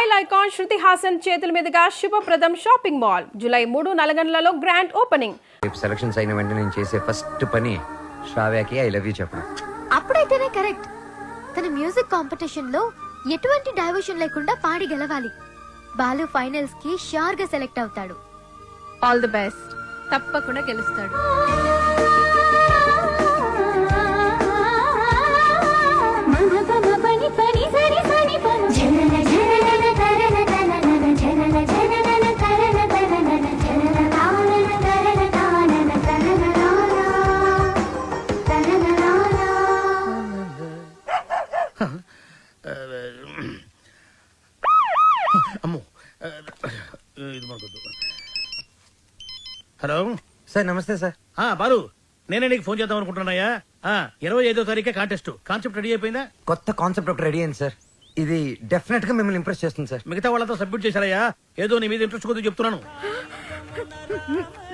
Style icon Shruti Haasan చేతుల మీదుగా Shubhapradam shopping mall July 3 నల్గొండలలో గ్రాండ్ ఓపెనింగ్. సెలక్షన్స్ అయిన వెంటనే నేను చేసే ఫస్ట్ పని శ్రావ్యకి ఐ లవ్ యూ చెప్పడం. అప్పుడైతేనే కరెక్ట్. తన మ్యూజిక్ కాంపిటీషన్ లో ఎటువంటి డైవర్షన్ లేకుండా పాడి గెలవాలి. బాలు ఫైనల్స్ కి షూర్ గా సెలెక్ట్ అవుతాడు. All the best. తప్పకుండా గెలుస్తాడు. హలో సార్ నమస్తే సార్. బాలు, నేనే నీకు ఫోన్ చేద్దాం అనుకుంటున్నాయా. 25వ తారీఖే కాంటెస్ట్. కాన్సెప్ట్ రెడీ అయిపోయిందా? కొత్త కాన్సెప్ట్ ఒకటి రెడీ అయింది సార్. ఇది డెఫినెట్ గా మిమ్మల్ని ఇంప్రెస్ చేస్తుంది సార్. మిగతా వాళ్ళతో సబ్మిట్ చేశారయ్యా. ఏదో నీ మీద ఇంట్రెస్ట్ కొద్దిగా చెప్తున్నాను.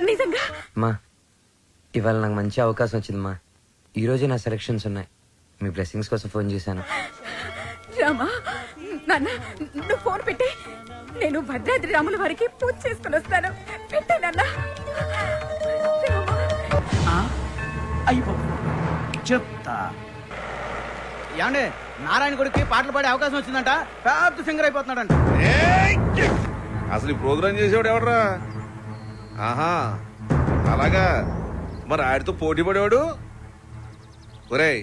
నిజంగా మా ఇవాళ నాకు మంచి అవకాశం వచ్చింది మా. ఈ రోజే నా సెలక్షన్స్ ఉన్నాయి. మీ బ్లెస్సింగ్స్ కోసం ఫోన్ చేశాను. రామా, నాన్న నువ్వు ఫోన్ పెట్టి నేను భద్రాద్రి రాముల వారికి పూజ చేసుకుని వస్తాను. పెట్టే నాన్న. చెప్తా. ఏమండి, నారాయణ గుడికి పాటలు పాడే అవకాశం వచ్చిందంట. పెద్ద సింగర్ అయిపోతున్నాడంట. అసలు ఈ ప్రోగ్రామ్ చేసేవాడు ఎవడరా? ఆహా, అలాగా. మరి ఆడితో పోటీ పడేవాడు. ఒరేయ్,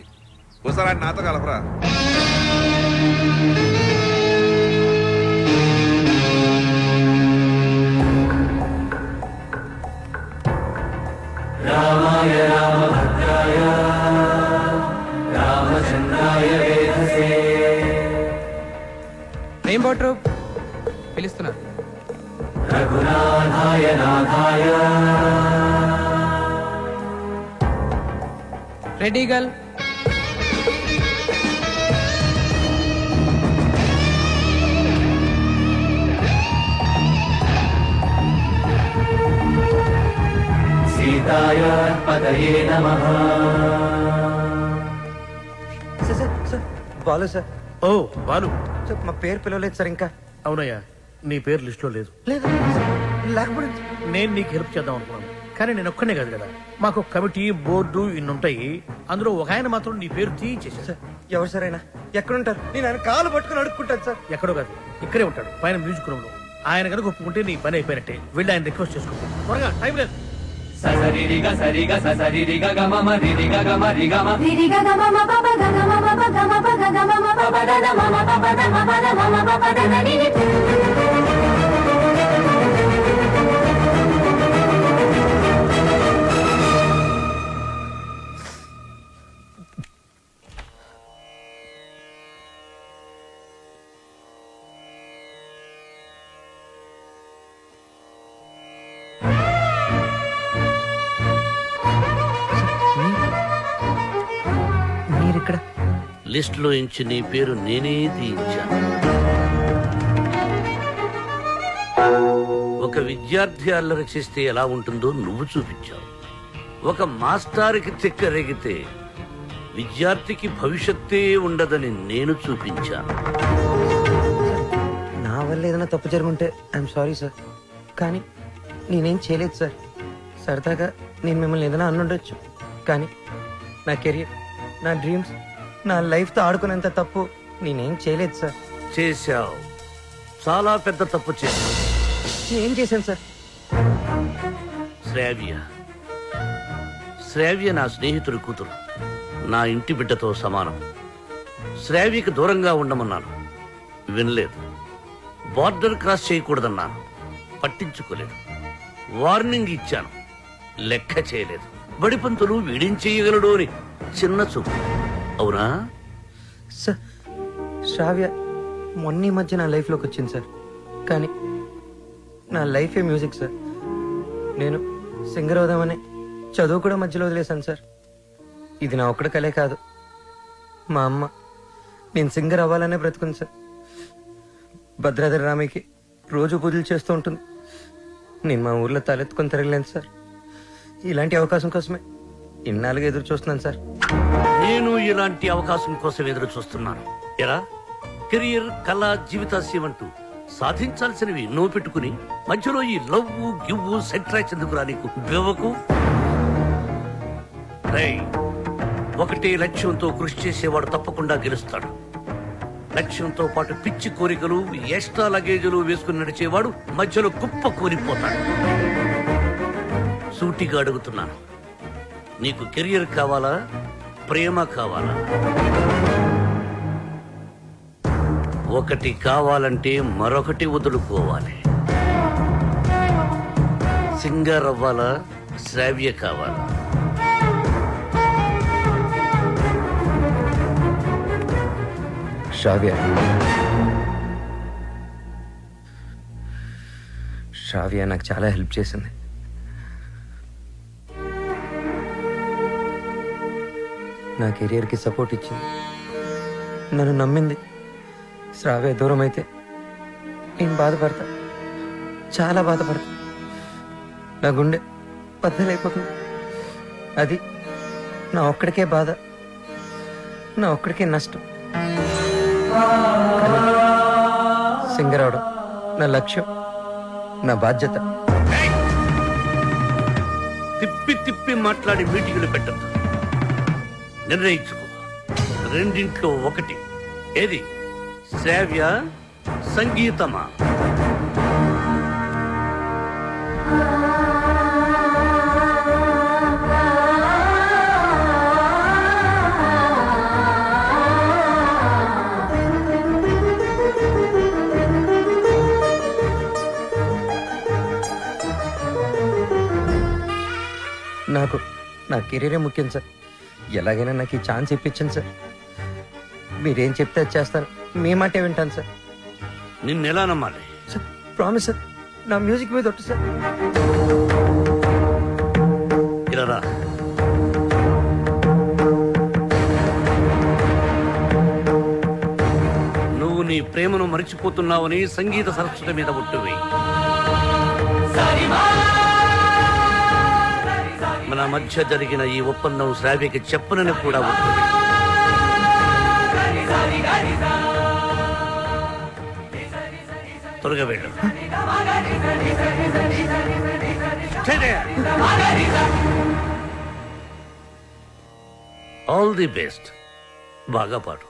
ఒకసారి ఆడి నాతో కలపరా. రామాయ రామభద్రాయ రామచంద్రాయ వేధసే. రెయిన్బో ట్రూప్ పిలుస్తున్నారు. రఘునాథాయ నాథాయ. Ready girl. సీతాయ పదయే నమః. Sir sir sir Balu sir. ఓ బాలు, సార్ మా పేరు పిలవలేదు సార్ ఇంకా. అవునయ్యా, నీ పేరు లిస్ట్ లో లేదు. లేదు లేకపోతే నేను నీకు హెల్ప్ చేద్దాం అనుకున్నాను, కానీ నేను ఒక్కనే కాదు కదా. మాకు కమిటీ, బోర్డు ఇన్నుంటాయి. అందులో ఒక ఆయన మాత్రం నీ పేరు తీయించేశాడు. సార్ ఎవరు సార్ అయినా ఎక్కడుంటారు? నేను ఆయన కాలు పట్టుకుని అడుక్కుంటాను సార్. ఎక్కడో కాదు, ఇక్కడే ఉంటాడు పైన మ్యూజిక్ రూమ్ లో. ఆయన కనుక ఒప్పుకుంటే నీ పని అయిపోయినట్టే. వెళ్ళి ఆయన రిక్వెస్ట్ చేసుకో. త్వరగా, టైం లేదు. ససరిరిగ సరిగ ససరిరిగ గమమ రిరిగ గమ రిగమ రిరిగ గమ మ పప గ గమ మ ప గమ ప గ గమ మ పప ద ద మ మ పప ద మ ప ద మ మ పప ద ద ని ని. మీరిక్కడ లిస్ట్ లో ఇంచి నీ పేరు నేనే తీయించాను. ఒక విద్యార్థి అల్లరి చేస్తే ఎలా ఉంటుందో నువ్వు చూపించావు. ఒక మాస్టారుకి తిక్కరేగితే విద్యార్థికి భవిష్యత్తే ఉండదని నేను చూపించాను. నా వల్ల ఏదైనా తప్పు జరుగుంటే ఐఎమ్ సారీ సార్. కానీ నేనేం చేయలేదు సార్. సరదాగా నేను మిమ్మల్ని ఏదైనా అనుండొచ్చు, కానీ నా కెరియర్, నా డ్రీమ్స్, నా లైఫ్తో ఆడుకునేంత తప్పు నేనేం చేయలేదు సార్. చేశావు, చాలా పెద్ద తప్పు చేశావు. ఏం చేశాను సార్? శ్రావ్య నా స్నేహితుడి కూతురు, నా ఇంటి బిడ్డతో సమానం. శ్రావ్యకి దూరంగా ఉండమన్నాను, వినలేదు. బార్డర్ క్రాస్ చేయకూడదన్నాను, పట్టించుకోలేదు. వార్నింగ్ ఇచ్చాను, లెక్క చేయలేదు. బడిపంతులు వీడేం చేయగలడు అని చిన్న చూపు. అవునా సార్? శ్రావ్య మొన్న మధ్య నా లైఫ్లోకి వచ్చింది సార్, కానీ నా లైఫే మ్యూజిక్ సార్. నేను సింగర్ అవుదామని చదువు కూడా మధ్యలో వదిలేశాను సార్. ఇది నా ఒక్కడి కలే కాదు, మా అమ్మ నేను సింగర్ అవ్వాలనే బ్రతుకుంది సార్. భద్రాద్రి రామయ్యకి రోజు పూజలు చేస్తూ ఉంటుంది. నేను మా ఊర్లో తలెత్తుకొని తిరగలేను సార్. ఇలాంటి అవకాశం కోసమే ఇన్నాళ్ళుగా ఎదురు చూస్తున్నాను సార్. నేను ఇలాంటి అవకాశం కోసం ఎదురు చూస్తున్నాను. ఎలా కెరియర్, కళ, జీవితాశయం అంటూ సాధించాల్సినవి ఎన్నో పెట్టుకుని మధ్యలో ఈ లవ్వు గివ్వు సెంట్రాక్స్ ఎందుకురా నీకు బెవకు? రేయ్, ఒకటే లక్ష్యంతో కృషి చేసేవాడు తప్పకుండా గెలుస్తాడు. లక్ష్యంతో పాటు పిచ్చి కోరికలు ఎక్స్ట్రా లగేజీలు వేసుకుని నడిచేవాడు మధ్యలో కుప్ప కూలిపోతాడు. సూటిగా అడుగుతున్నాను, నీకు కెరియర్ కావాలా, ప్రేమ కావాలా? ఒకటి కావాలంటే మరొకటి వదులుకోవాలి. సింగర్ అవ్వాలా, శ్రావ్య కావాలా? శ్రావ్య. శ్రావ్య నాకు చాలా హెల్ప్ చేసింది. నా కెరియర్కి సపోర్ట్ ఇచ్చింది, నన్ను నమ్మింది. శ్రావ్య దూరం అయితే నేను బాధపడతా, చాలా బాధపడతా. నా గుండె బద్దలైపోతుంది. అది నా ఒక్కడికే బాధ, నా ఒక్కడికే నష్టం. సింగర్ అవడం నా లక్ష్యం, నా బాధ్యత. తిప్పి తిప్పి మాట్లాడి మీటింగులు పెట్టద్దు. నిర్ణయించుకో, రెండింట్లో ఒకటి. ఏది, శ్రావ్య సంగీతమా? నాకు నా కెరీరే ముఖ్యం సార్. ఎలాగైనా నాకు ఈ ఛాన్స్ ఇప్పించండి సార్. మీరేం చెప్తే అది చేస్తాను, మీ మాటే వింటాను సార్. నిన్నెలా నమ్మాలి? సార్ ప్రామిస్ సార్, నా మ్యూజిక్ మీద ఒట్టు సార్. ఇలా రా. నువ్వు నీ ప్రేమను మరిచిపోతున్నావని సంగీత సరస్వతి మీద ఒట్టువేయి. మన మధ్య జరిగిన ఈ ఒప్పందం శ్రావ్యకి చెప్పనని కూడా ఒట్టువేయి. త్వరగా వెళ్ళు. All the best. బాగా పాడు.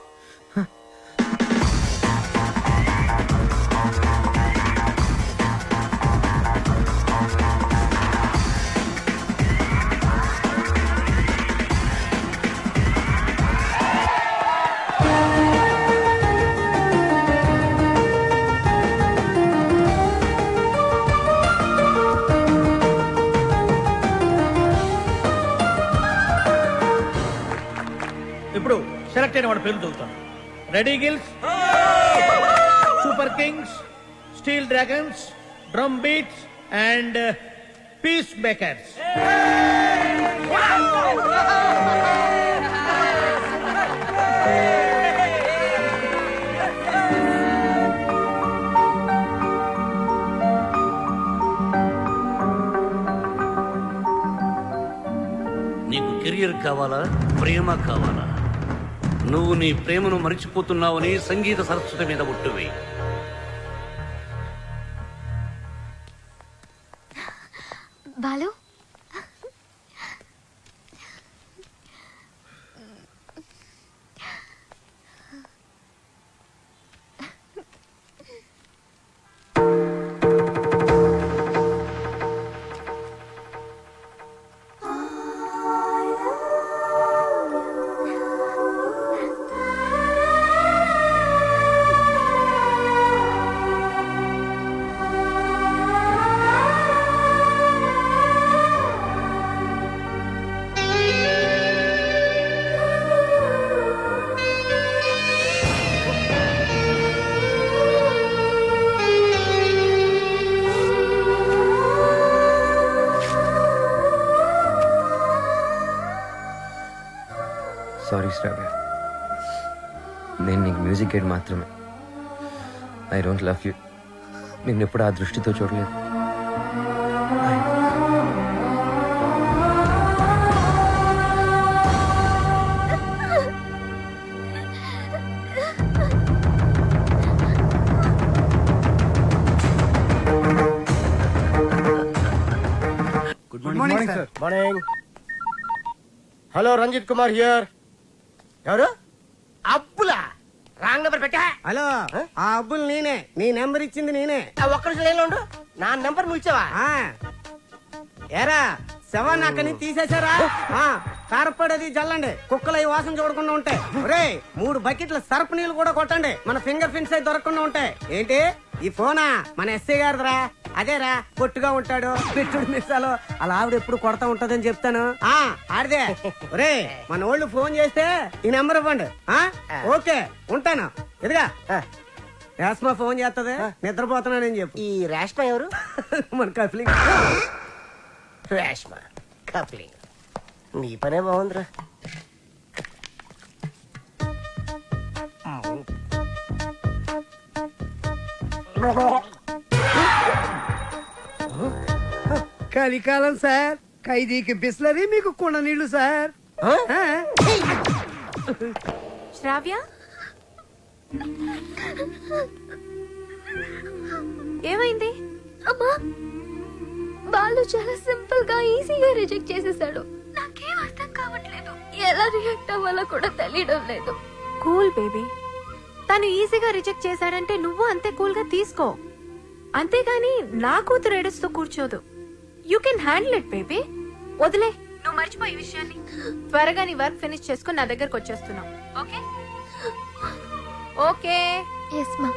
ఇప్పుడు సెలెక్ట్ అయిన వాడి పేరు చదువుతాను. Ready Gills, Super Kings, Steel Dragons, Drum Beats and Peace Makers. నీకు కెరియర్ కావాలా, ప్రేమ కావాలా? నువ్వు నీ ప్రేమను మరిచిపోతున్నావని సంగీత సరస్వతి మీద ఒట్టువేయి. బాలు, సారీ శ్రావ్య, నేను నీకు మ్యూజిక్ గైడ్ మాత్రమే. I don't love you. నిన్నెప్పుడు ఆ దృష్టితో చూడలేదు. Morning sir. Morning. Hello, Ranjith Kumar here. ఎవరు? అబ్బులా? రాంగ్ నెంబర్ పెట్టా. హలో, ఆ అబ్బుల్ నేనే. నీ నెంబర్ ఇచ్చింది నేనే. ఒక్క నిమిషం లైన్లో ఉండు. నా నెంబర్ నువ్వు ఇచ్చావా? ఆ. ఏరా శవాన్ని అక్కడి నుంచి తీసేశారా? కారపడేది జల్లండి, కుక్కలు ఈ వాసన చూడకుండా ఉంటాయి. ఒరే 3 బకెట్ల సర్ఫ్ నీళ్ళు కూడా కొట్టండి, మన ఫింగర్ ప్రింట్స్ అయి దొరకకుండా ఉంటాయి. ఏంటి ఈ ఫోనా? మన ఎస్ఐ గారిదిరా. అదేరా, పొట్టుగా ఉంటాడు, పెట్టుడు మిసాలు, అలా ఆవిడ ఎప్పుడు కొడతా ఉంటదని చెప్తాను. ఆడిదే. ఒరే మన వాళ్ళు ఫోన్ చేస్తే ఈ నెంబర్ ఇవ్వండి. ఓకే ఉంటాను. ఎదుగా రేష్మా ఫోన్ చేస్తుంది, నిద్రపోతున్నానని చెప్పు. ఈ రేష్మ ఎవరు? మన కఫలింగ్. రేష్మ కప్లింగ్. నీ పనే బాగుందిరా. కలికాలం సార్, ఖైదీకి బిస్లరీ, మీకు కుండ నీళ్లు సార్. శ్రావ్య, ఏమైంది? అమ్మా, బాలు చాలా సింపుల్ గా ఈజీగా రిజెక్ట్ చేసేసాడు. నాకేం అర్థం కావట్లేదు, ఎలా రియాక్ట్ అవ్వాలో కూడా తెలియడం లేదు. Cool baby. తను ఈజీగా రిజెక్ట్ చేశాడంటే నువ్వు అంతే కూల్ గా తీసుకో. అంతేగాని నా కూతురు ఏడుస్తూ కూర్చోదు. You can handle it baby. వదిలే, నువ్వు మర్చిపోయి ఈ విషయాన్ని. త్వరగా నీ వర్క్ ఫినిష్ చేసుకుని నా దగ్గరకు వచ్చేస్తున్నావు. Okay okay. ఎస్ మా.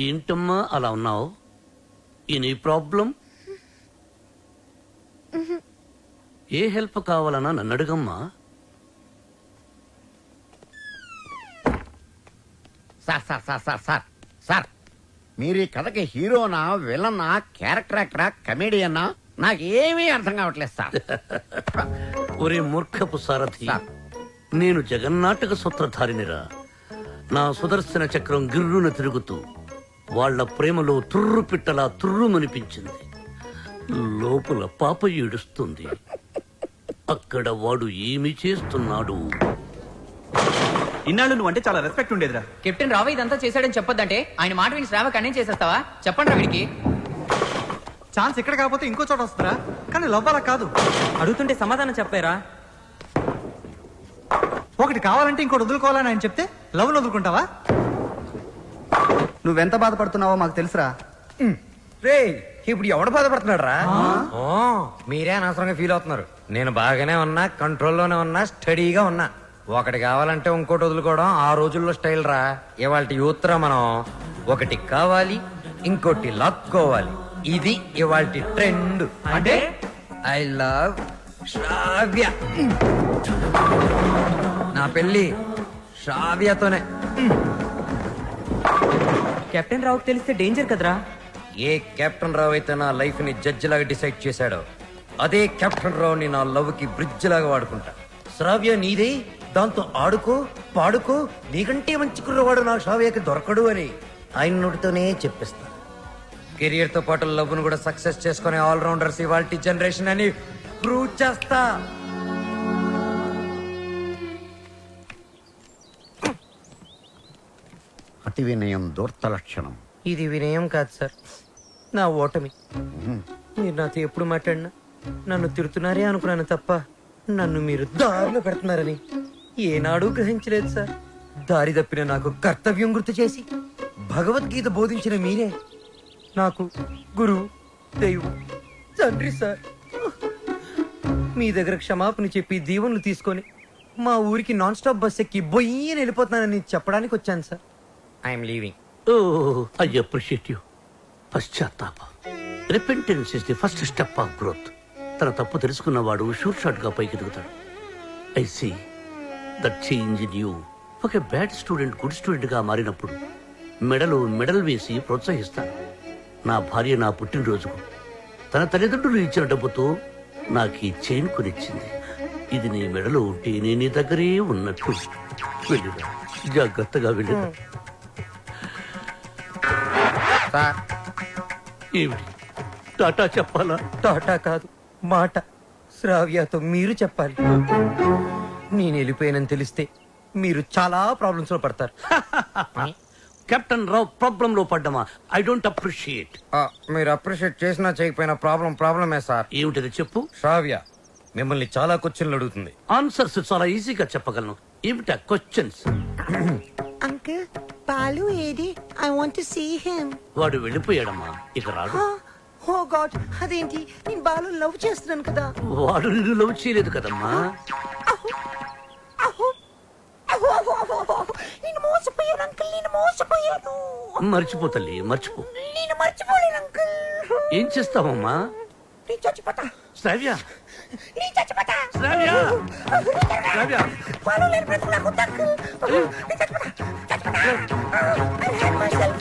ఏంటమ్మా అలా ఉన్నావు? ఈ ప్రాబ్లం? ఏ హెల్ప్ కావాలన్నా నన్ను అడుగమ్మా. Sir sir sir sir sir sir, మీరు ఈ కథకి హీరోనా, విలనా, క్యారెక్టర్ యాక్టరా, కమేడియన్నా, నాకేమీ అర్థం కావట్లేదు సార్. ఒరే మూర్ఖపు సారథి, నేను జగన్నాటక సూత్రధారినిరా. నా సుదర్శన చక్రం గిర్రున తిరుగుతూ వాళ్ల ప్రేమలో తుర్రు పిట్టలా తుర్రుమనిపించింది. లోపల పాప ఏడుస్తుంది. అక్కడ వాడు ఏమి చేస్తున్నాడు? ఇన్నాళ్ళు నువ్వు అంటే చాలా రెస్పెక్ట్ ఉండేదిరా. కెప్టెన్ రావు ఇదంతా చేశాడని చెప్పొద్దంటే ఆయన మాట విని శ్రావ కన్నే చేసేస్తావా? చెప్పండి రా వీడికి. ఛాన్స్ ఇక్కడ కాకపోతే ఇంకో చోట వస్తారా? కానీ లవ్ అలా కాదు. అడుగుతుంటే సమాధానం చెప్పారా? ఒకటి కావాలంటే ఇంకోటి వదులుకోవాలని ఆయన చెప్తే లవ్ వదులుకుంటావా? నువ్వెంత బాధపడుతున్నావో మాకు తెలుసురా. రే ఇప్పుడు ఎవడు బాధపడుతున్నాడు రా? మీరే అనవసరంగా ఫీల్ అవుతున్నారు. నేను బాగానే ఉన్నా, కంట్రోల్లోనే ఉన్నా, స్టడీగా ఉన్నా. ఒకటి కావాలంటే ఇంకోటి వదులుకోవడం ఆ రోజుల్లో స్టైల్ రా. ఇవాళ యూత్ రా మనం. ఒకటి కావాలి, ఇంకోటి లాక్కోవాలి. ఇది ఇవాళ ట్రెండ్. అంటే ఐ లవ్ శ్రావ్య. నా పెళ్లి శ్రావ్యతోనే. కెప్టెన్ రావుకి తెలిస్తే డేంజర్ కదరా. ఏ కెప్టెన్ రావు అయితే నా లైఫ్ ని జడ్జి లాగా డిసైడ్ చేశాడో, అదే కెప్టెన్ రావుని నా లవ్ కి బ్రిడ్జ్ లాగా వాడుకుంటా. శ్రావ్య నీదే, దాంతో ఆడుకో, పాడుకో. నీకంటే మంచి కుర్రవాడు నా శ్రావ్యకి దొరకడు అని ఆయన నోటితోనే చెప్పిస్తా. కెరియర్ తో పాటు లవ్ ను కూడా సక్సెస్ చేసుకునే ఆల్రౌండర్స్ ఇవాల్టి జనరేషన్ అని ప్రూవ్ చేస్తా. అతి వినయం దూర్త లక్షణం. ఇది వినయం కాదు సార్, నా ఓటమి. మీరు నాతో ఎప్పుడు మాట్లాడినా నన్ను తిడుతున్నారే అనుకున్నాను తప్ప నన్ను మీరు దారిలో పెడుతున్నారని ఏనాడూ గ్రహించలేదు సార్. దారి తప్పిన నాకు కర్తవ్యం గుర్తు చేసి భగవద్గీత బోధించిన మీరే నాకు గురువు, దైవం, తండ్రి సార్. మీ దగ్గర క్షమాపణ చెప్పి దీవెనలు తీసుకొని మా ఊరికి నాన్ స్టాప్ బస్ ఎక్కి బొయ్యని వెళ్ళిపోతున్నానని చెప్పడానికి వచ్చాను సార్. I'm leaving. I appreciate you. పశ్చాత్తాపం, repentance is the first step of growth. తన తప్పు తెలుసుకున్నవాడు షూర్ షాట్ గా పైకి ఎదుగుతాడు. I see that change in you. ఒక బ్యాడ్ స్టూడెంట్ గుడ్ స్టూడెంట్ గా మారినప్పుడు మెడల్ వేసి ప్రోత్సహిస్తాను. నా భార్య నా పుట్టినరోజుకు తన తల్లిదండ్రులు ఇచ్చిన డబ్బుతో నాకు ఈ చైన్ కొనిచ్చింది. ఇది నీ మెడలో ఉంటే నేను నీ దగ్గరే ఉన్నట్టు. వెళ్ళిరా, జాగ్రత్తగా వెళ్ళిరా. ఏమిటి టాటా చెప్పాలా? టాటా కాదు, మాట. శ్రావ్యతో మీరు చెప్పాలి. నేను వెళ్ళిపోయానని తెలిస్తే మీరు చాలా ప్రాబ్లమ్స్ లో పడతారు. కెప్టెన్ రావు ప్రాబ్లం లో పడ్డమా? I don't appreciate. మీరు అప్రిషియేట్ చేసినా చేయకపోయినా ప్రాబ్లమే సార్. ఏమిటది చెప్పు. శ్రావ్య మిమ్మల్ని చాలా క్వశ్చన్లు అడుగుతుంది. ఆన్సర్స్ చాలా ఈజీగా చెప్పగలను. ఏమిటా క్వశ్చన్స్? అంకుల్ బాలు ఏది? I want to see him. వాడు వెళ్ళిపోయాడమ్మా, ఇక రాడు. ఓ గాడ్, అదేంటి? నేను బాలు లవ్ చేస్తున్నాను కదా. వాడు నిన్ను లవ్ చేయలేదు కదమ్మా. నేను మోసపోయాను అంకుల్, నేను మోసపోయాను. మర్చిపో తల్లి, మర్చిపో. నేను మర్చిపోలేను అంకుల్. ఏం చేస్తావమ్మా? నేను చచ్చిపోతా. శ్రావ్య, నేను చచ్చిపోతా. శ్రావ్య, శ్రావ్య. బాలు లేని బ్రతుకు నాకు వద్దు అంకుల్. నేను చచ్చిపోతా. I hate myself.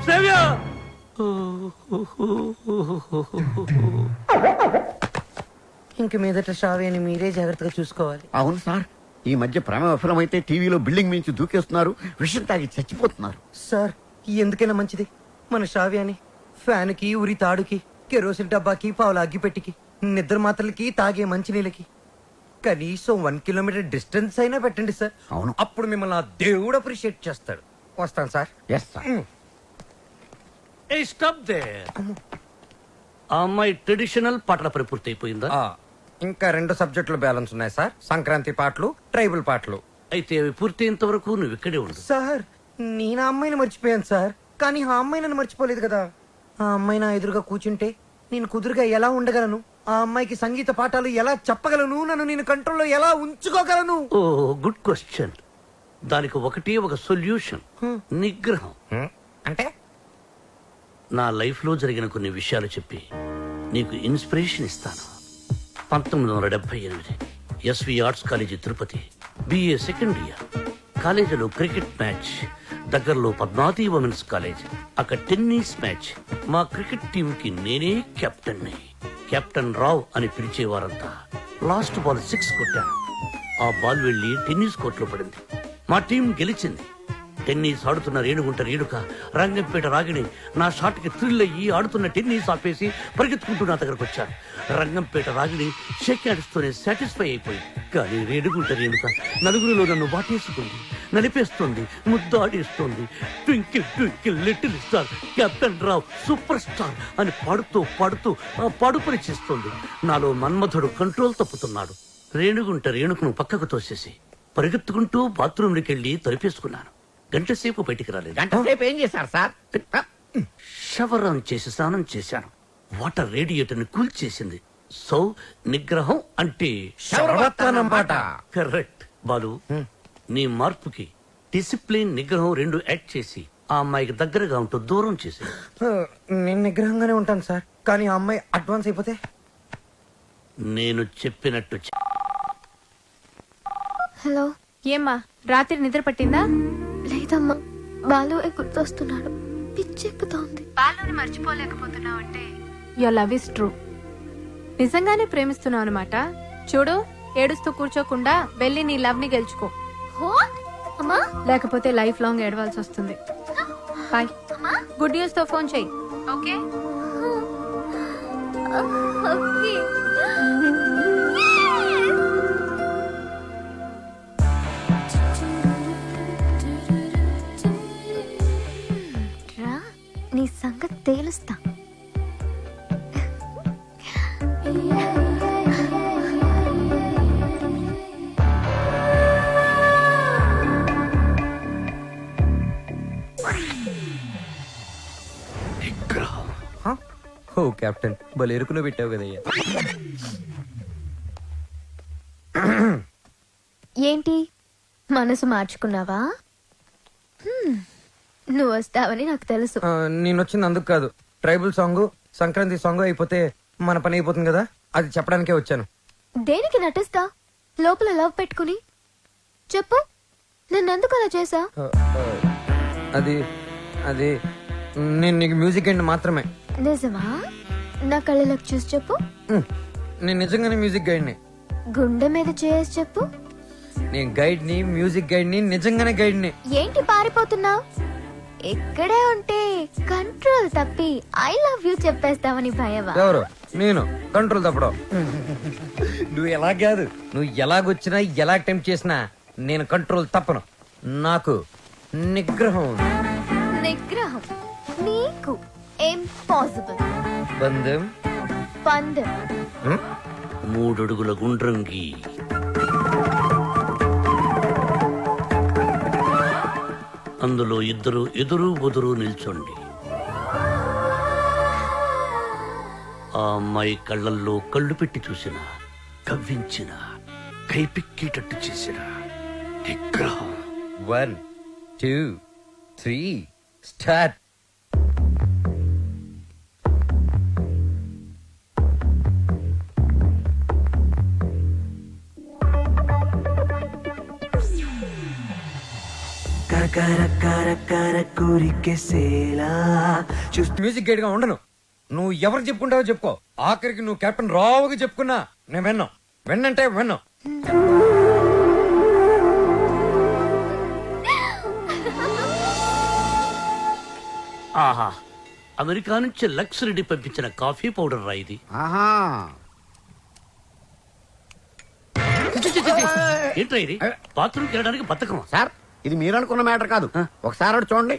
శ్రావ్య. ఇంక మీదట శ్రావ్యని మీరే జాగ్రత్తగా చూసుకోవాలి. అవును సార్, ఈ మధ్య ప్రేమ విఫలమైతే టీవీలో బిల్డింగ్ మించి దూకేస్తున్నారు, విషయం తాగి చచ్చిపోతున్నారు. సార్ ఎందుకైనా మంచిది మన శ్రావ్యాన్ని ఫ్యాన్కి, ఉరి తాడుకి, కెరోసిన్ డబ్బాకి, పావుల అగ్గిపెట్టికి, నిద్ర మాత్రలకి, తాగే మంచినీళ్ళకి కనీసం 1 కిలోమీటర్ డిస్టెన్స్ అయినా పెట్టండి సార్. అవును, అప్పుడు మిమ్మల్ని ఆ దేవుడు అప్రిషియేట్ చేస్తాడు. వస్తాను sir. Yes sir. Hey stop there. ఆ అమ్మాయి ట్రెడిషనల్ పాటల పని పూర్తి అయిపోయిందా? ఇంకా 2 సబ్జెక్టులు బ్యాలెన్స్ ఉన్నాయి సార్. సంక్రాంతి పాటలు, ట్రైబల్ పాటలు. అయితే అవి పూర్తయ్యేంత వరకు నువ్వు ఇక్కడే ఉండు. సార్ నేను ఆ అమ్మాయిని మర్చిపోయాను సార్, కానీ ఆ అమ్మాయి నన్ను మర్చిపోలేదు కదా. ఆ అమ్మాయి నా ఎదురుగా కూర్చుంటే నేను కుదురుగా ఎలా ఉండగలను? ఆ అమ్మాయికి సంగీత పాఠాలు ఎలా చెప్పగలను? నన్ను నేను కంట్రోల్లో ఎలా ఉంచుకోగలను? ఓ గుడ్ క్వశ్చన్. దానికి ఒకటే ఒక సొల్యూషన్, నిగ్రహం. అంటే నా లైఫ్ లో జరిగిన కొన్ని విషయాలు చెప్పి నీకు ఇన్స్పిరేషన్ ఇస్తాను. 1978 SV arts college Tirupati, BA second year. కాలేజీలో క్రికెట్ మ్యాచ్, దగ్గరలో పద్మావతి ఉమెన్స్ కాలేజ్. అక్కడ టెన్నిస్ మ్యాచ్. మా క్రికెట్ టీం కి నేనే కెప్టెన్ ని. కెప్టెన్ రావ్ అని పిలిచేవారంతా. లాస్ట్ బాల్ 6 కొట్టాను. ఆ బాల్ వెళ్లి టెన్నిస్ కోర్టులో పడింది. మా టీం గెలిచింది. టెన్నిస్ ఆడుతున్న రేణుగుంట రేణుక, రంగంపేట రాగిణి నా షాట్ కి థ్రిల్ అయ్యి ఆడుతున్న టెన్నిస్ ఆపేసి పరిగెత్తుకుంటూ నా దగ్గరకు వచ్చారు. రంగంపేట రాగిణి షేక్ హ్యాండ్స్తోనే సాటిస్ఫై అయిపోయింది. కానీ రేణుగుంట రేణుక నలుగురిలో నన్ను వాటేసుకుంది, నలిపేస్తుంది, ముద్దాడేస్తుంది. Twinkle twinkle little star, captain Rao super star అని పాడుతూ పాడుతూ ఆ పాడుపని చేస్తుంది. నాలో మన్మధుడు కంట్రోల్ తప్పుతున్నాడు. రేణుగుంట రేణుకను పక్కకు తోసేసి పరిగెత్తుకుంటూ బాత్రూంలోకి వెళ్లి తలిపేసుకున్నాను. గంటసేపు బయటికి రాలేదు. గంటసేపు ఏం చేశారు సార్? షవర్ ఆన్ చేసి స్నానం చేశాను. వాటర్ రేడియేటర్ ని కూల్ చేసింది. సో నిగ్రహం అంటే కరెక్ట్. బాలు, నీ మార్పుకి డిసిప్లిన్, నిగ్రహం 2 యాడ్ చేసి ఆ అమ్మాయికి దగ్గరగా ఉంటూ దూరం చేసి. నేను నిగ్రహంగానే ఉంటాను సార్, కానీ ఆ అమ్మాయి అడ్వాన్స్ అయిపోతే? నేను చెప్పినట్టు హలో, ఏమ్మా రాత్రి నిద్ర పట్టిందా? లేదమ్మా, బాలు గుర్తొస్తున్నాడు, పిచ్చెక్కుతోంది. బాలుని మర్చిపోలేకపోతున్నావు అంటే యువర్ లవ్ ఇస్ ట్రూ. నిజంగానే ప్రేమిస్తున్నావు అనమాట. చూడు, ఏడుస్తూ కూర్చోకుండా వెళ్ళి నీ లవ్ ని గెలుచుకో. అమ్మా, లేకపోతే లైఫ్ లాంగ్ ఏడవాల్సి వస్తుంది. బాయ్. గుడ్ న్యూస్ తో ఫోన్ చెయ్యి. ఓకే? రా, నీ సంగతి తేలుస్తా. ఓ కెప్టెన్, భలే ఎరుకులో పెట్టావు కదయ్యా. ఏంటి, మనసు మార్చుకున్నావా? నువ్వు వస్తావని నాకు తెలుసు. నేను వచ్చింది అందుకు కాదు. ట్రైబల్ సాంగ్, సంక్రాంతి సాంగ్ అయిపోతే మన పని అయిపోతుంది కదా, అది చెప్పడానికే వచ్చాను. దేనికి నటిస్తా? లోపల లవ్ పెట్టుకుని చెప్పు, నన్నెందుకు అలా చేసా? అది అది నేను నీకు మ్యూజిక్ అండ్ మాత్రమే. నిజమా? నా కళ్ళలోకి చూసి చెప్పు. నేను నిజంగానే మ్యూజిక్ గైడ్ని. గుండె మీద చేసి చెప్పు. నేను గైడ్ని, మ్యూజిక్ గైడ్ని, నిజంగానే గైడ్ని. ఏంటి పారిపోతున్నావు? ఇక్కడే ఉంటే కంట్రోల్ తప్పి ఐ లవ్ యూ చెప్పేస్తావని భయమా? ఎవరు? నేను కంట్రోల్ తప్పడం. నువ్వు ఎలా కాదు, నువ్వు ఎలాగొచ్చినా ఎలా అటెంప్ట్ చేసినా నేను కంట్రోల్ తప్పను. నాకు నిగ్రహం ఉంది. నిగ్రహం నీకు ఇంపాసిబుల్. బంధం పందెం 3 అడుగుల గుండ్రంగి, అందులో ఇద్దరు ఎదురు బొదురు నిల్చోండి. ఆ అమ్మాయి కళ్ళల్లో కళ్ళు పెట్టి చూసిన, కవ్వించిన, కైపిక్కేటట్టు చేసిన నిగ్రహం. 1 2 3 స్టార్ట్. మ్యూజిక్ గైడ్ గా ఉండను. నువ్వు ఎవరు చెప్పుకుంటావో చెప్పుకో. ఆఖరికి నువ్వు కెప్టెన్ రావుగా చెప్పుకున్నా నేను విన్నాం. విన్నంటే విన్నాం. ఆహా, అమెరికా నుంచి లక్స్ రెడ్డి పంపించిన కాఫీ పౌడర్ రా ఇది. ఆహా, ఏంట్రా ఇది? బాత్రూమ్కి వెళ్ళడానికి బతకమా? సార్ ఇది మీరు అనుకున్న మ్యాటర్ కాదు. ఒకసారి అటు చూడండి.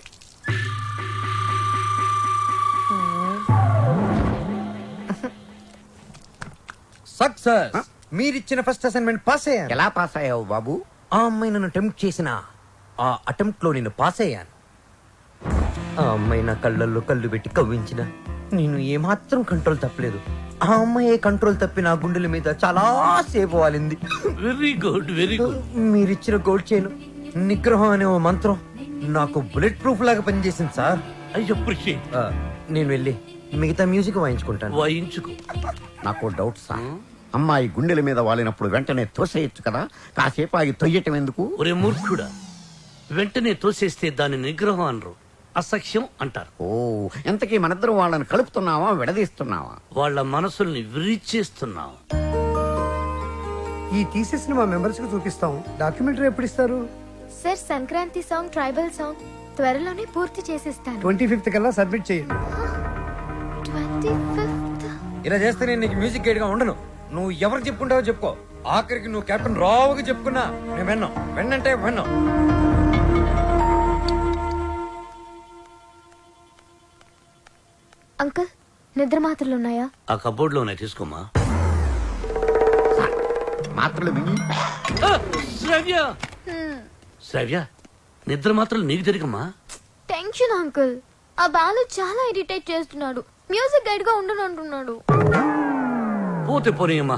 సక్సెస్. మీరిచ్చిన ఫస్ట్ అసైన్మెంట్ పాస్ అయ్యాను. ఎలా పాస్ అయ్యావు బాబు? ఆ అమ్మాయి నన్ను అటెంప్ట్ చేసిన ఆ అటెంప్ట్ లో నేను పాస్ అయ్యాను. ఆ అమ్మాయి నా కళ్ళల్లో కళ్ళు పెట్టి కవ్వించిన నేను ఏమాత్రం కంట్రోల్ తప్పలేదు. ఆ అమ్మాయి కంట్రోల్ తప్పి నా గుండెల మీద చాలా సేపు వాలింది. Very good, very good. మీరిచ్చిన గోల్డ్ చైన్ నిగ్రహం అనే ఓ మంత్రం నాకు బుల్లెట్ ప్రూఫ్ లాగా పనిచేసింది సార్. I appreciate. నేను వెళ్ళి మిగతా మ్యూజిక్ వాయించుకుంటాను. వాయించుకో. నాకు డౌట్ సార్. అమ్మాయి గుండెల మీద వాలినప్పుడు వెంటనే తోసేయచ్చు కదా, కాసేపు ఆగి తొయ్యటం ఎందుకు? ఒరే మూర్ఖుడా, వెంటనే తోసేస్తే దాని నిగ్రహం అనరు, అసఖ్యం అంటారు. ఓ, ఎంతకీ మనిద్దరం వాళ్ళని కలుపుతున్నావా విడదీస్తున్నావా? వాళ్ళ మనసుల్ని విరిచేస్తున్నాం. ఈ థీసిస్ ని మా మెంబర్స్ కి చూపిస్తాం. డాక్యుమెంటరీ ఎప్పుడు ఇస్తారు? Sir Sankranti song, tribal song త్వరలోనే పూర్తి చేసేస్తాను. 25th కల్లా సబ్మిట్ చేయండి. 25th? ఇలా చేస్తే నేను నీకు మ్యూజిక్ గైడ్ గా ఉండను. నువ్వు ఎవరు చెప్పుకుంటావో చెప్పుకో. ఆఖరికి నువ్వు కెప్టెన్ రావుగా చెప్పుకున్నా నేను విన్నాం. విన్నంటే విన్నాం. అంకుల్, నిద్ర మాత్రలు ఉన్నాయా? ఆ కబోర్డ్ లోనే తీసుకోమా. మాత్రలు మింగి. శ్రావ్య, శ్రావ్య, నిద్ర మాత్రలు నీకు జరిగమ్మా. Tension uncle. ఆ బాలు చాలా ఇరిటేట్ చేస్తున్నాడు. మ్యూజిక్ గైడ్ గా ఉండనంటున్నాడు. పోతే పోనీయమ్మా,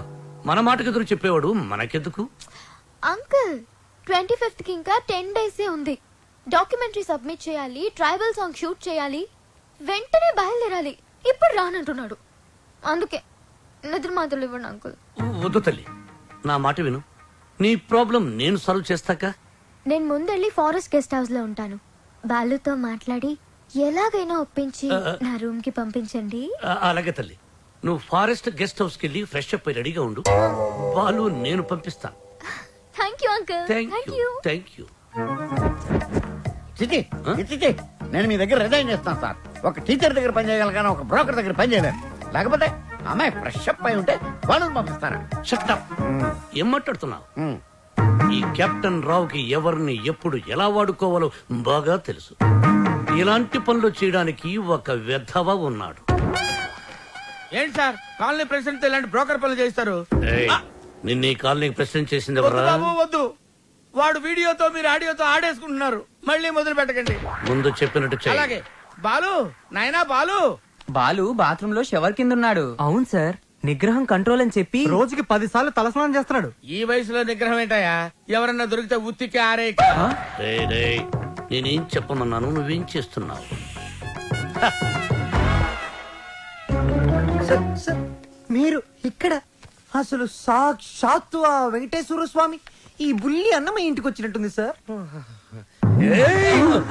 మన మాటకు ఎదురు చెప్పేవాడు మనకెందుకు? అంకుల్, 25th కి ఇంకా 10 days ఉంది. డాక్యుమెంటరీ సబ్మిట్ చేయాలి, ట్రైబల్ సాంగ్ షూట్ చేయాలి, వెంటనే బయలుదేరాలి. ఇప్పుడు రానంటున్నాడు. అందుకే నిద్ర మాత్రలు ఇవ్వండి అంకుల్. వద్దు తల్లి, నా మాట విను. నీ ప్రాబ్లం నేను సాల్వ్ చేస్తాక. నేను ముందెళ్ళి ఫారెస్ట్ గెస్ట్ హౌస్ లో ఉంటాను. బాలుతో మాట్లాడి ఎలాగైనా ఒప్పించి నా రూమ్ కి పంపించండి. అలాగే తల్లి, నువ్వు ఫారెస్ట్ గెస్ట్ హౌస్ కి వెళ్ళి ఫ్రెష్ అప్ అయి రెడీగా ఉండు. బాలు నేను పంపిస్తాను. Thank you uncle. Thank you, thank you. చిచి, చిచి, నేను మీ దగ్గర రిజైన్ చేస్తాను సార్. ఒక టీచర్ దగ్గర పని చేయగలను కానీ ఒక బ్రోకర్ దగ్గర పని చేయలేను. లేకపోతే అమ్మాయి ఫ్రెష్ అప్ అయి ఉంటే వాళ్ళని పంపిస్తారా? Shut up. ఏం మాట్లాడుతున్నావు? ఈ కెప్టెన్ రావుకి ఎవరిని ఎప్పుడు ఎలా వాడుకోవాలో బాగా తెలుసు. ఇలాంటి పనులు చేయడానికి ఒక వెధవ ఉన్నాడు. ఏంటి సార్, కాలనీ ప్రెసిడెంట్ ఇలాంటి బ్రోకర్ పనులు చేస్తారు? నిన్న ఈ కాలనీ ప్రెసిడెంట్ చేసింది వద్దు ఎవరా? బాబు, వద్దు. వాడు వీడియోతో మీరు ఆడియోతో ఆడేసుకుంటున్నారు. మళ్ళీ మొదలు పెట్టకండి. ముందు చెప్పినట్టు చెయ్యి. అలాగే. బాలు, నాయనా బాలు. బాలు బాత్రూమ్ లో షవర్ కింద ఉన్నాడు. అవును సార్, నిగ్రహం కంట్రోల్ అని చెప్పి రోజుకి 10 సార్లు తలస్నానం చేస్తున్నాడు. ఈ వయసులో నిగ్రహం ఏంటయ్యా? ఎవరన్నా దొరికితే ఉత్తికి ఆరే. రేయ్, రేయ్, నేనేం చెప్పమన్నాను, నువ్వేం చేస్తున్నావు? సార్, మీరు ఇక్కడ అసలు సాక్షాత్తు ఆ వెంకటేశ్వర స్వామి ఈ బుల్లి అన్నమయ్య ఇంటికి వచ్చినట్టుంది సార్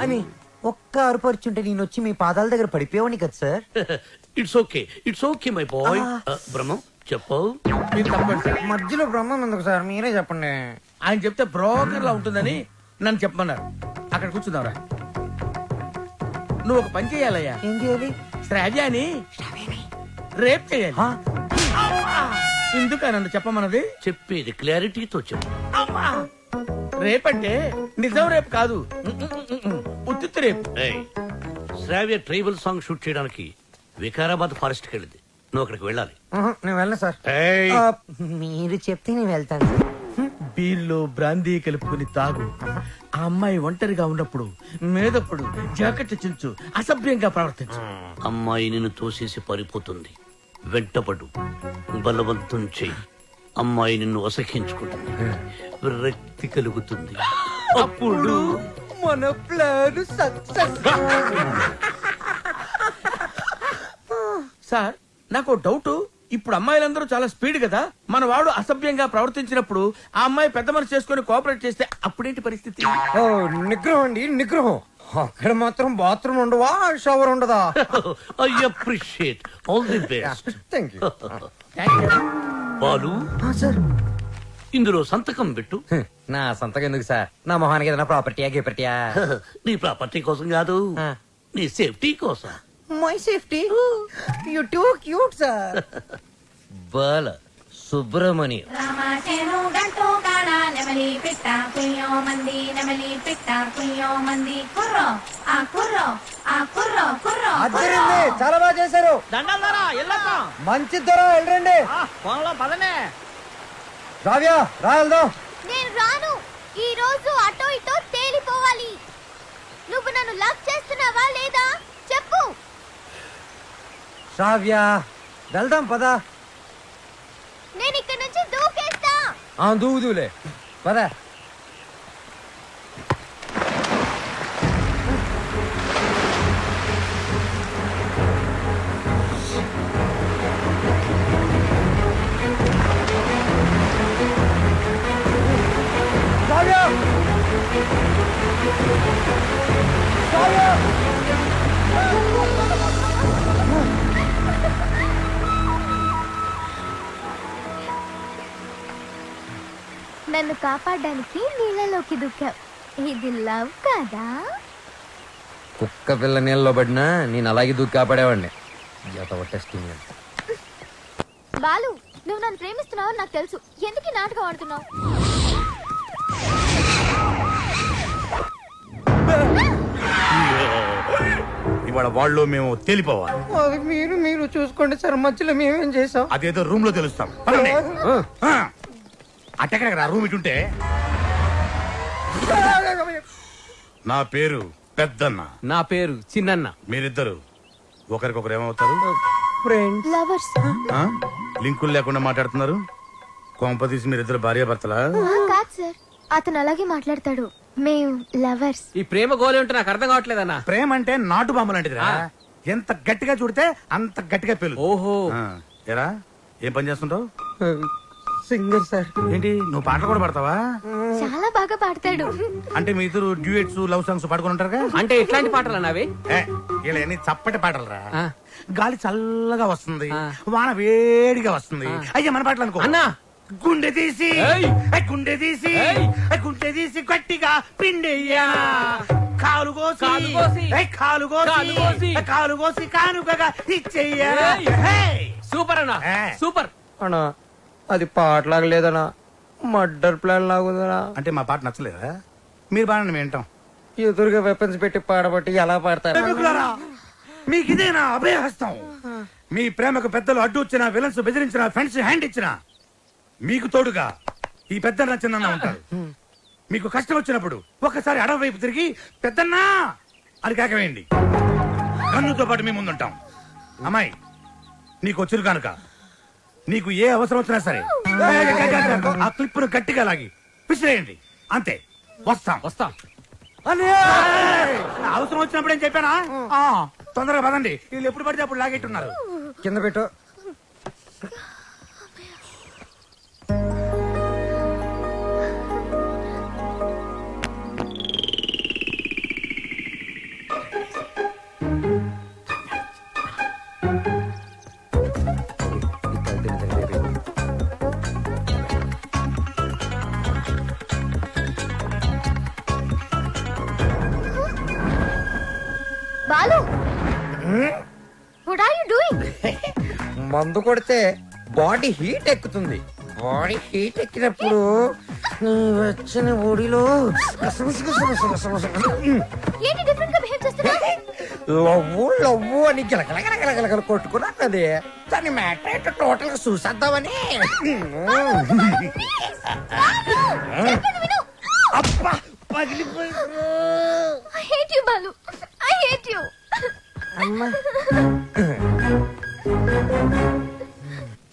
అని ఒక్క అరుపరుచుంటే నేను వచ్చి మీ పాదాల దగ్గర పడిపోయావని కదా sir. It's okay, it's okay my boy. Brahmam చెప్పు. మధ్యలో బ్రహ్మం ఎందుకు సార్, మీరే చెప్పండి. ఆయన చెప్తే బ్రోకర్ లా ఉంటుందని నన్ను చెప్పమన్నారు. అక్కడ కూర్చున్నావురా. నువ్వు ఒక పని చేయాలయ్యా. ఏం చేయాలి? శ్రావ్యాని రేప్ చేయాలి. ఎందుకు నన్ను చెప్పమన్నది? చెప్పేది క్లారిటీతో చెప్పు. అమ్మా రేపంటే నిజం రేపు కాదు, ఉత్తిత్తు రేపు. శ్రావ్య ట్రైబల్ సాంగ్ షూట్ చేయడానికి వికారాబాద్ ఫారెస్ట్ కి వెళ్ళింది. నువ్వు అక్కడికి వెళ్ళాలి. నేను వెళ్ళను సార్. మీరు చెప్తే నేను వెళ్తాను. బీర్లో బ్రాందీ కలుపుకుని తాగు. ఆ అమ్మాయి ఒంటరిగా ఉన్నప్పుడు మేదప్పుడు జాకెట్ చించు, అసభ్యంగా ప్రవర్తించు. అమ్మాయి నిన్ను తోసేసి పారిపోతుంది. వెంటపడు, బలవంతం చెయ్యి. అమ్మాయి నిన్ను అసహించుకుంటుంది, విరక్తి కలుగుతుంది. అప్పుడు మన ప్లాన్ సక్సెస్. సార్ నాకు డౌట్, ఇప్పుడు అమ్మాయిలందరూ చాలా స్పీడ్ కదా, మన వాడు అసభ్యంగా ప్రవర్తించినప్పుడు ఆ అమ్మాయి పెద్ద మనసు చేసుకుని కోఆపరేట్ చేస్తే అప్పుడేంటి పరిస్థితి? నిగ్రహం అండి, నిగ్రహం. అక్కడ మాత్రం బాత్రూమ్ ఉండవా, షవర్ ఉండదా? I appreciate. All the best. Thank you. Balu sir, ఇందులో సంతకం పెట్టు. నా సంతకం ఎందుకు సార్? నా మొహానికి ఏదైనా ప్రాపర్టీయా గిపర్టీయా? నీ ప్రాపర్టీ కోసం కాదు, నీ సేఫ్టీ కోసం. My safety? You too cute sir. Bala Subramanyam. రామాచేను గంటూ కాడ నెమలి పిట్ట కుయ్యో మంది, నెమలి పిట్ట కుయ్యో మంది. కుర్రో ఆ కుర్రో ఆ కుర్రో కుర్రో. అద్దరింది, చాలా బాగా చేశారు. దండాలరా ఎల్లక్క. మంచి ధర వెళ్ళండి. ఫోన్లో పదనే. రావ్య రా వెళ్దాం. నేను రాను. ఈ రోజు అటో ఇటో తేలిపోవాలి. నువ్వు నన్ను లవ్ చేస్తున్నావా లేదా చెప్పు. శ్రావ్య వెళ్దాం పద. నేను ఇక్కడ నుంచి దూకేస్తా. దూదులే పద. శ్రావ్య శ్రావ్య నన్ను కాపాడడానికి నీళ్ళలోకి దూకావు. ఇది లవ్ కదా? కుక్క పిల్ల నీళ్ళలో పడినా నేను అలాగే దూకి కాపాడేవాడిని. టెస్టింగ్. బాలు, నువ్వు నన్ను ప్రేమిస్తున్నావు నాకు తెలుసు. ఎందుకు ఈ నాటకం ఆడుతున్నావు? ఇవాళ వాళ్ళు మేము తేలిపోవాలి. అది మీరు చూసుకోండి సార్, మధ్యలో మేమేం చేసాం? అదేదో రూమ్ లో తెలుస్తాం. అట్టెక్కడ రూమ్ ఇటుంటే. నా పేరు పెద్దన్న. నా పేరు చిన్నన్న. మీరిద్దరు ఒకరికొకరు ఏమవుతారు? లవర్స్. లింకులు లేకుండా మాట్లాడుతున్నారు. కొంప తీసి మీరిద్దరు భార్యాభర్తలా? కాదు సార్, అతను అలాగే మాట్లాడతాడు. మేము లవర్స్. ఈ ప్రేమ గోలి ఉంటే నాకు అర్థం కావట్లేదన్నా. ప్రేమ అంటే నాటు బాంబు లాంటిదిరా. ఎంత గట్టిగా చూడితే అంత గట్టిగా పేలు. ఓహో. ఎరా ఏం పని చేస్తుంటావు? Singer sir. ఏంటి నువ్వు పాటలు కూడా పాడతావా? చాలా బాగా పాడతాడు. అంటే మీ ఇద్దరు డ్యూయట్స్ లవ్ సాంగ్స్ పాడుకుని ఉంటారుగా? అంటే ఎట్లాంటి పాటలు అవి? ఇలా చప్పటి పాటలు రా. గాలి చల్లగా వస్తుంది, వాన వేడిగా వస్తుంది. అయ్యా మన పాటలు అనుకో. అన్నా గుండె తీసి గుండె తీసి గుండె తీసి గట్టిగా పిండెయ్యా. కాలు కోసి కాలు కోసి కానుకగా ఇచ్చెయ్యా. సూపర్ అన్నా, సూపర్ అన్నా. అది పాటలాగా లేదనా, మర్డర్ ప్లాన్ లాగుదనా. అంటే మా పాట నచ్చలేదా? మీరు బాగా మేము వింటాం. ఎదురుగా వెపన్స్ పెట్టి పాడబట్టి ఎలా పాడతారు? మీకు ఇదేనా అభయహస్తం? మీ ప్రేమకు పెద్దలు అడ్డు వచ్చిన, విలన్స్ బెదిరించిన, ఫ్రెండ్స్ హ్యాండ్ ఇచ్చిన, మీకు తోడుగా ఈ పెద్ద చిన్న ఉంటారు. మీకు కష్టం వచ్చినప్పుడు ఒక్కసారి అడవి వైపు తిరిగి పెద్దన్నా అని కేకవేయండి. కన్నుతో పాటు మేము ముందుంటాం. అమ్మాయి నీకు వచ్చిరు కనుక నీకు ఏ అవసరం వచ్చినా సరే ఆ క్లిప్పును గట్టిగా లాగి విసిరేయండి. అంతే. వస్తాం. అవసరం వచ్చినప్పుడు ఏం చెప్పానా? తొందరగా పదండి. వీళ్ళు ఎప్పుడు పడితే అప్పుడు లాగేట్టున్నారు. కింద పెట్టు. Balu, what are you doing? మందు కొడితే బాడీ హీట్ ఎక్కుతుంది. బాడీ హీట్ ఎక్కినప్పుడు నీ వచ్చిన బాడీలో ఏంటి డిఫరెంట్ గా బిహేవ్ చేస్తున్నా? లవ్వు అని గిలగలగలగలగల కొట్టుకున్నది. దాన్ని మ్యాటర్ ఏంటో టోటల్ గా చూసేద్దామని. అబ్బా పగిలిపోయి. I hate you, Balu. I hate you. అమ్మా